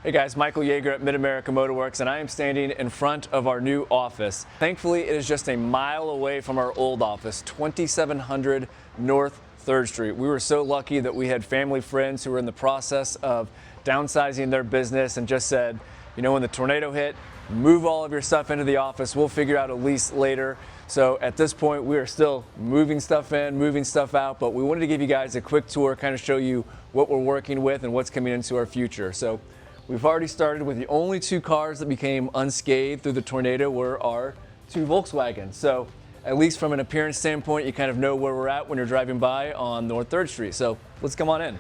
Hey guys, Michael Yeager at Mid-America Motorworks, and I am standing in front of our new office. Thankfully, it is just a mile away from our old office, 2700 North 3rd Street. We were so lucky that we had family friends who were in the process of downsizing their business and just said, you know, when the tornado hit, move all of your stuff into the office. We'll figure out a lease later. So at this point, we are still moving stuff in, moving stuff out, but we wanted to give you guys a quick tour, kind of show you what we're working with and what's coming into our future. So we've already started with the only two cars that became unscathed through the tornado were our two Volkswagens. So at least from an appearance standpoint, you kind of know where we're at when you're driving by on North 3rd Street. So let's come on in.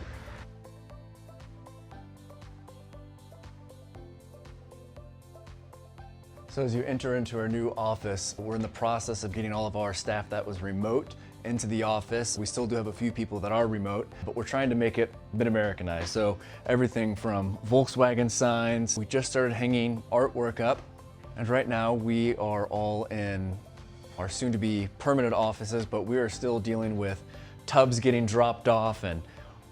So as you enter into our new office, we're in the process of getting all of our staff that was remote into the office. We still do have a few people that are remote, but we're trying to make it Mid-Americanized. So everything from Volkswagen signs. We just started hanging artwork up, and right now we are all in our soon-to-be permanent offices, but we are still dealing with tubs getting dropped off and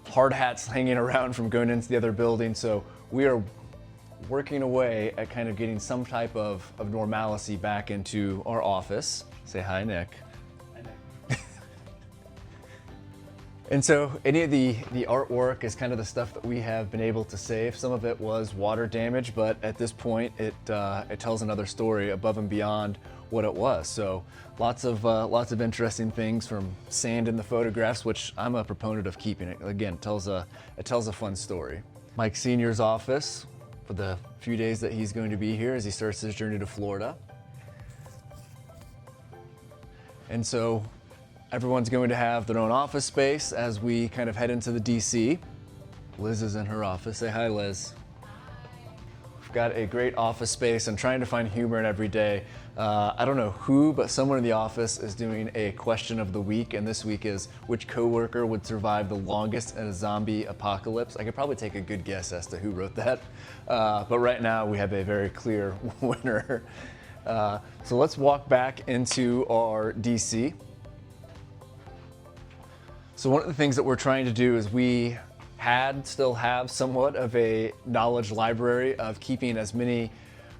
hard hats hanging around from going into the other building. So we are working away at kind of getting some type of normalcy back into our office. Say hi, Nick. Hi, Nick. And so any of the artwork is kind of the stuff that we have been able to save. Some of it was water damage, but at this point it tells another story above and beyond what it was. So lots of interesting things, from sand in the photographs, which I'm a proponent of keeping. It again, it tells a fun story. Mike Sr.'s office, for the few days that he's going to be here as he starts his journey to Florida. And so everyone's going to have their own office space as we kind of head into the DC. Liz is in her office. Say hi, Liz. We've got a great office space and trying to find humor in every day. I don't know who, but someone in the office is doing a question of the week, and this week is which coworker would survive the longest in a zombie apocalypse. I could probably take a good guess as to who wrote that, but right now we have a very clear winner. So let's walk back into our DC. So one of the things that we're trying to do is we still have somewhat of a knowledge library of keeping as many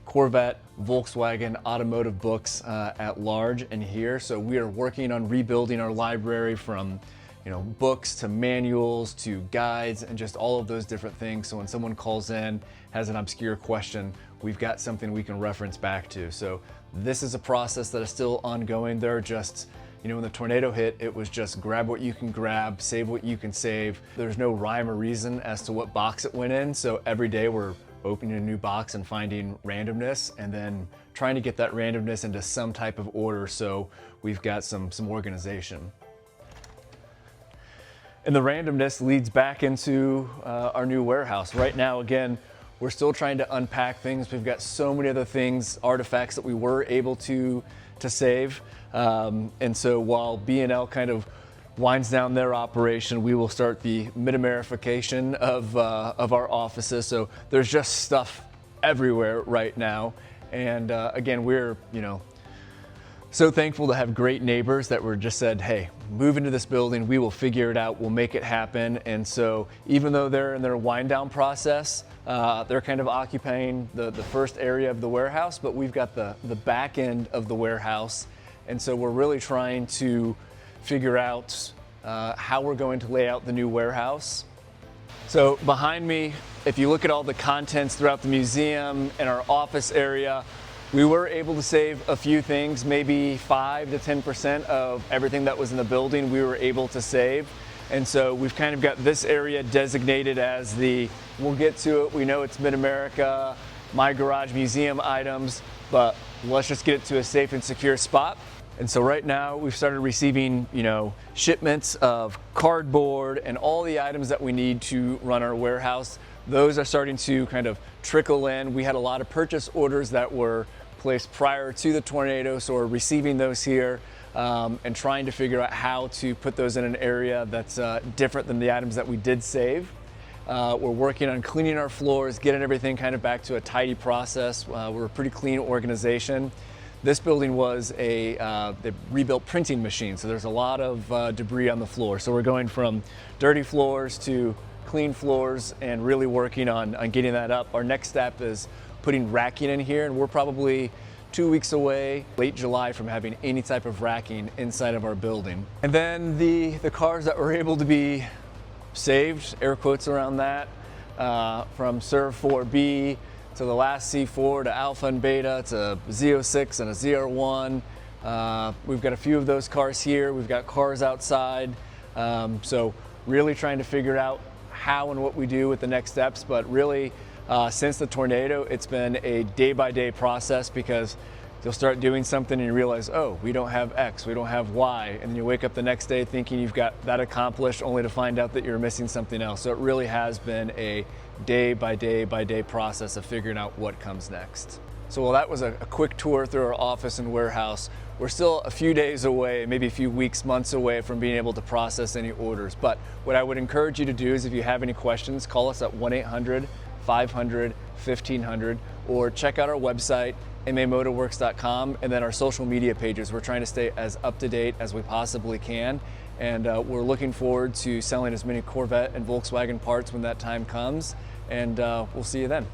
Corvette, Volkswagen automotive books at large in here. So we are working on rebuilding our library from, you know, books to manuals to guides and just all of those different things. So when someone calls in, has an obscure question, we've got something we can reference back to. So this is a process that is still ongoing. There are just, you know, when the tornado hit, it was just grab what you can grab, save what you can save. There's no rhyme or reason as to what box it went in. So every day we're opening a new box and finding randomness and then trying to get that randomness into some type of order. So we've got some organization. And the randomness leads back into our new warehouse. Right now, again, we're still trying to unpack things. We've got so many other things, artifacts that we were able to save. And so while B&L kind of winds down their operation, we will start the Mid-Amerification of our offices. So there's just stuff everywhere right now. And again, we're, you know, so thankful to have great neighbors that were just said, hey, move into this building, we will figure it out, we'll make it happen. And so even though they're in their wind down process, they're kind of occupying the first area of the warehouse, but we've got the back end of the warehouse. And so we're really trying to figure out how we're going to lay out the new warehouse. So behind me, if you look at all the contents throughout the museum and our office area, we were able to save a few things, maybe 5 to 10% of everything that was in the building we were able to save. And so we've kind of got this area designated as we'll get to it, we know it's Mid-America, My Garage museum items, but let's just get it to a safe and secure spot. And so right now we've started receiving, you know, shipments of cardboard and all the items that we need to run our warehouse. Those are starting to kind of trickle in. We had a lot of purchase orders that were placed prior to the tornado, so we're receiving those here and trying to figure out how to put those in an area that's different than the items that we did save. We're working on cleaning our floors, getting everything kind of back to a tidy process. We're a pretty clean organization. This building was they rebuilt printing machine, so there's a lot of debris on the floor. So we're going from dirty floors to clean floors and really working on getting that up. Our next step is putting racking in here, and we're probably 2 weeks away, late July, from having any type of racking inside of our building. And then the cars that were able to be saved, air quotes around that, from Serve 4B to the last C4 to Alpha and Beta to Z06 and a ZR1. We've got a few of those cars here. We've got cars outside. So really trying to figure out how and what we do with the next steps, but really since the tornado, it's been a day-by-day process, because you'll start doing something and you realize, oh, we don't have X, we don't have Y, and then you wake up the next day thinking you've got that accomplished, only to find out that you're missing something else. So it really has been a day-by-day process of figuring out what comes next. So while that was a quick tour through our office and warehouse, we're still a few days away, maybe a few weeks, months away from being able to process any orders. But what I would encourage you to do is, if you have any questions, call us at 1-800-500-1500, or check out our website, mamotorworks.com, and then our social media pages. We're trying to stay as up to date as we possibly can, and we're looking forward to selling as many Corvette and Volkswagen parts when that time comes, and we'll see you then.